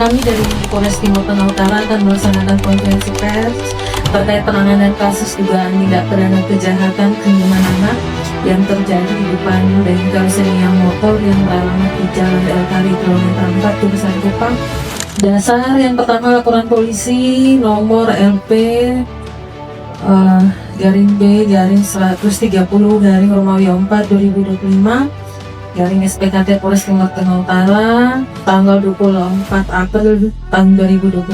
Kami dari Polres Timur Tengah Utara akan melaksanakan konferensi pers terkait penanganan kasus dugaan tindak pidana kejahatan perlindungan anak yang terjadi di depan bengkel sedia motor yang beralamat di Jalan Elkari kilometer 4 Jurusan Kupang. Dasar yang pertama, laporan polisi nomor LP garing B garing 130 garing Romawi 4 2025 garing SPKT Polres Timur Tengah Utara tanggal 24 April tahun 2025.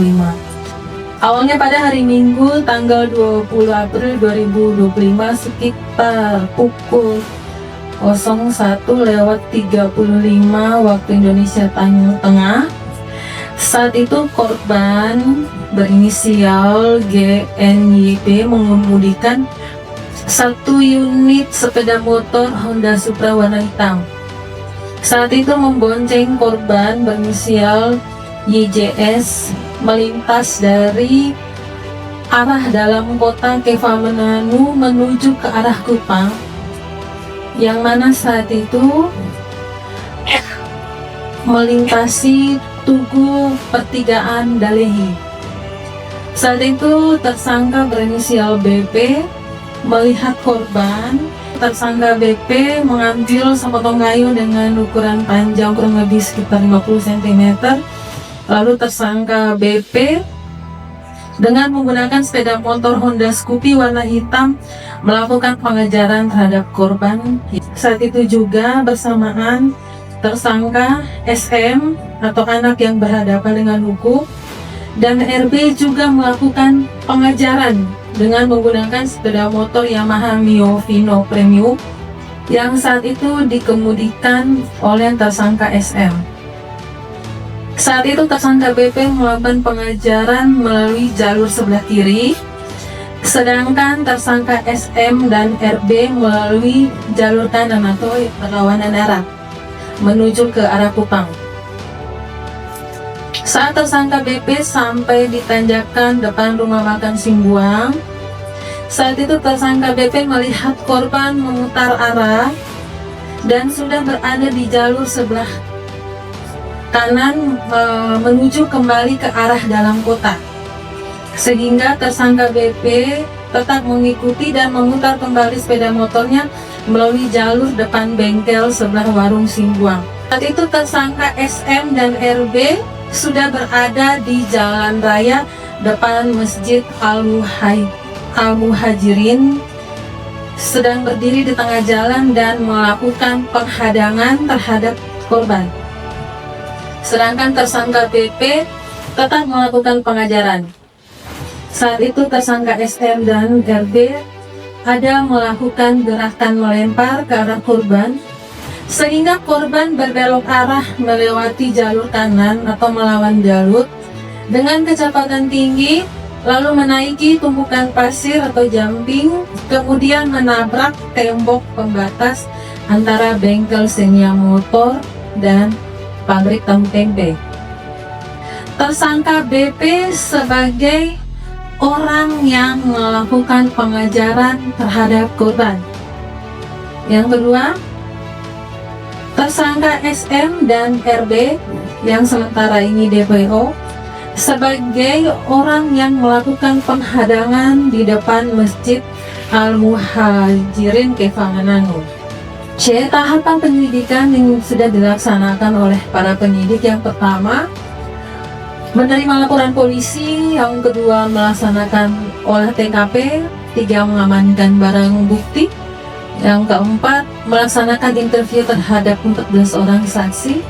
Awalnya pada hari Minggu tanggal 20 April 2025 sekitar pukul 01.35 waktu Indonesia Timur Tengah. Saat itu korban berinisial GNYP mengemudikan satu unit sepeda motor Honda Supra warna hitam. Saat itu membonceng korban berinisial YJS melintas dari arah dalam kota Kevamananu menuju ke arah Kupang, yang mana saat itu melintasi Tugu Pertigaan Dalehi. Saat itu tersangka berinisial BP melihat korban. Tersangka BP mengambil sepotong kayu dengan ukuran panjang kurang lebih sekitar 50 cm. Lalu tersangka BP dengan menggunakan sepeda motor Honda Scoopy warna hitam melakukan pengejaran terhadap korban. Saat itu juga bersamaan tersangka SM atau anak yang berhadapan dengan hukum dan RB juga melakukan pengejaran dengan menggunakan sepeda motor Yamaha Mio Vino Premium yang saat itu dikemudikan oleh tersangka SM. Saat itu tersangka BP melakukan pengejaran melalui jalur sebelah kiri, sedangkan tersangka SM dan RB melalui jalur kanan atau berlawanan arah menuju ke arah Kupang. Saat tersangka BP sampai di tanjakan depan rumah makan Simbuang, saat itu tersangka BP melihat korban memutar arah dan sudah berada di jalur sebelah kanan menuju kembali ke arah dalam kota, sehingga tersangka BP tetap mengikuti dan memutar kembali sepeda motornya melalui jalur depan bengkel sebelah warung Simbuang. Saat itu tersangka SM dan RB sudah berada di jalan raya depan Masjid Al-Muhajirin, sedang berdiri di tengah jalan dan melakukan penghadangan terhadap korban. Sedangkan tersangka BP tetap melakukan pengejaran. Saat itu tersangka SM dan RB ada melakukan gerakan melempar ke arah korban, sehingga korban berbelok arah melewati jalur kanan atau melawan jalur dengan kecepatan tinggi, lalu menaiki tumpukan pasir atau jumping, kemudian menabrak tembok pembatas antara bengkel Xenia Motor dan pabrik tahu tempe. Tersangka BP sebagai orang yang melakukan pengejaran terhadap korban. Yang kedua, tersangka SM dan RB yang sementara ini DPO sebagai orang yang melakukan penghadangan di depan Masjid Al-Muhajirin Kevamananu. C. Tahapan penyelidikan yang sudah dilaksanakan oleh para penyidik. Yang pertama, menerima laporan polisi. Yang kedua, melaksanakan olah TKP. 3. Mengamankan barang bukti. Yang keempat, melaksanakan interview terhadap 14 orang saksi.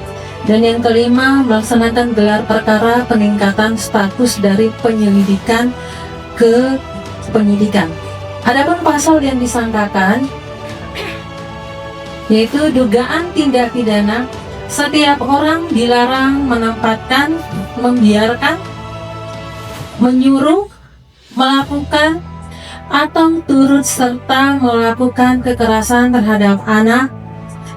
Dan yang kelima, melaksanakan gelar perkara peningkatan status dari penyelidikan ke penyidikan. Adapun pasal yang disangkakan yaitu dugaan tindak pidana. Setiap orang dilarang menempatkan, membiarkan, menyuruh, melakukan, atau turut serta melakukan kekerasan terhadap anak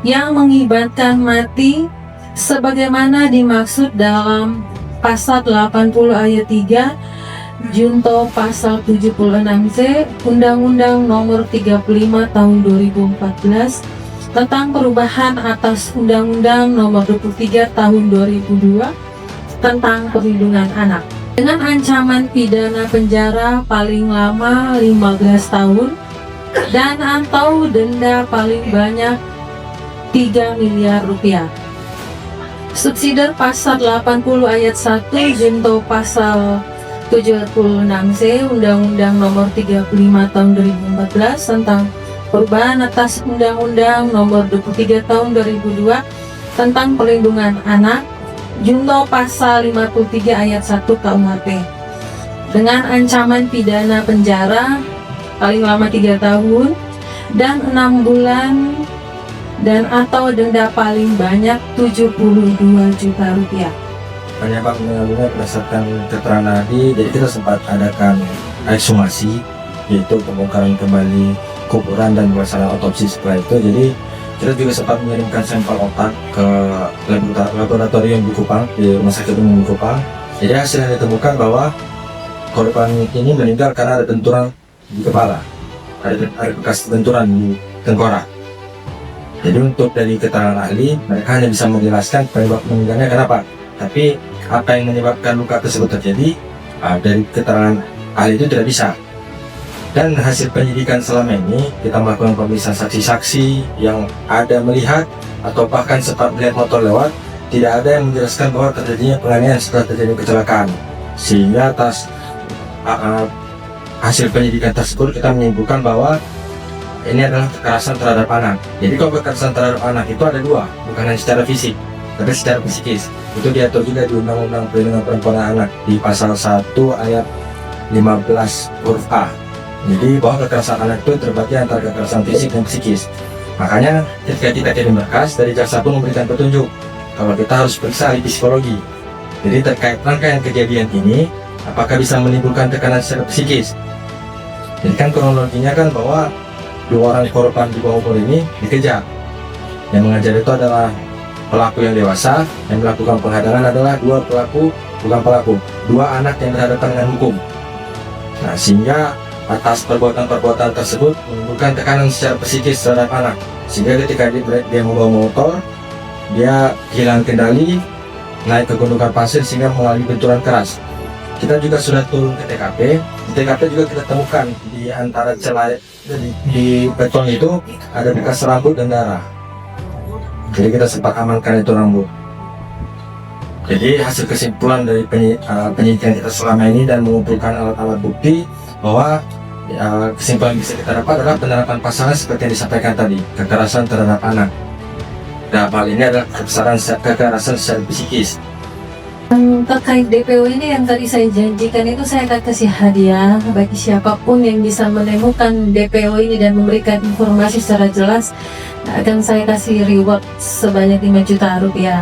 yang mengakibatkan mati sebagaimana dimaksud dalam pasal 80 ayat 3 junto pasal 76C Undang-Undang Nomor 35 Tahun 2014 tentang perubahan atas Undang-Undang Nomor 23 Tahun 2002 tentang perlindungan anak dengan ancaman pidana penjara paling lama 15 tahun dan atau denda paling banyak 3 miliar rupiah. Subsidiar pasal 80 ayat 1 junto pasal 76C Undang-Undang Nomor 35 Tahun 2014 tentang perubahan atas Undang-Undang Nomor 23 Tahun 2002 tentang perlindungan anak junto pasal 53 ayat 1 KUHP dengan ancaman pidana penjara paling lama 3 tahun dan 6 bulan dan atau denda paling banyak 72 juta rupiah. Penyebab meninggalnya berdasarkan keterangan ahli, jadi kita sempat adakan ekshumasi, yaitu pembongkaran kembali kuburan dan pelaksanaan otopsi setelah itu. Jadi kita juga sempat mengirimkan sampel otak ke laboratorium di Kupang, di Rumah Sakit Umum Kupang. Jadi hasil yang ditemukan bahwa korban ini meninggal karena ada benturan di kepala, ada bekas benturan di tengkorak. Jadi untuk dari keterangan ahli, mereka hanya bisa menjelaskan penyebab meninggalnya kenapa. Tapi apa yang menyebabkan luka tersebut terjadi, dari keterangan ahli itu tidak bisa. Dan hasil penyidikan selama ini, kita melakukan pemeriksaan saksi-saksi yang ada melihat atau bahkan sempat melihat motor lewat, tidak ada yang menjelaskan bahwa terjadinya penganiayaan setelah terjadi kecelakaan. Sehingga atas hasil penyidikan tersebut kita menyimpulkan bahwa ini adalah kekerasan terhadap anak. Jadi kalau kekerasan terhadap anak itu ada dua, bukan hanya secara fisik, tapi secara psikis. Itu diatur juga di Undang-Undang Perlindungan Perempuan dan Anak di pasal 1 ayat 15 huruf A. Jadi bahwa kekerasan anak itu terbagi antara kekerasan fisik dan psikis. Makanya ketika kita kirim berkas, dari jaksa pun memberikan petunjuk kalau kita harus periksa ahli psikologi. Jadi terkait rangkaian kejadian ini, apakah bisa menimbulkan tekanan secara psikis. Jadi kan kronologinya kan bahwa 2 orang korban di bawah umur ini dikejar. Yang mengajar itu adalah pelaku yang dewasa, yang melakukan penghadangan adalah 2 pelaku, bukan pelaku, 2 anak yang berhadapan dengan hukum. Nah, sehingga atas perbuatan-perbuatan tersebut menimbulkan tekanan secara psikis terhadap anak, sehingga ketika dia membawa motor, dia kehilangan kendali, naik ke gundukan pasir sehingga mengalami benturan keras. Kita juga sudah turun ke TKP. Di TKP juga kita temukan di antara celah di beton itu ada bekas rambut dan darah. Jadi kita sempat amankan itu rambut. Jadi hasil kesimpulan dari penyidikan kita selama ini dan mengumpulkan alat-alat bukti bahwa kesimpulan yang bisa kita dapat adalah penerapan pasalnya seperti yang disampaikan tadi, kekerasan terhadap anak. Dalam hal ini adalah kekerasan secara psikis. Terkait DPO ini yang tadi saya janjikan itu, saya akan kasih hadiah bagi siapapun yang bisa menemukan DPO ini dan memberikan informasi secara jelas, akan saya kasih reward sebanyak 5 juta rupiah.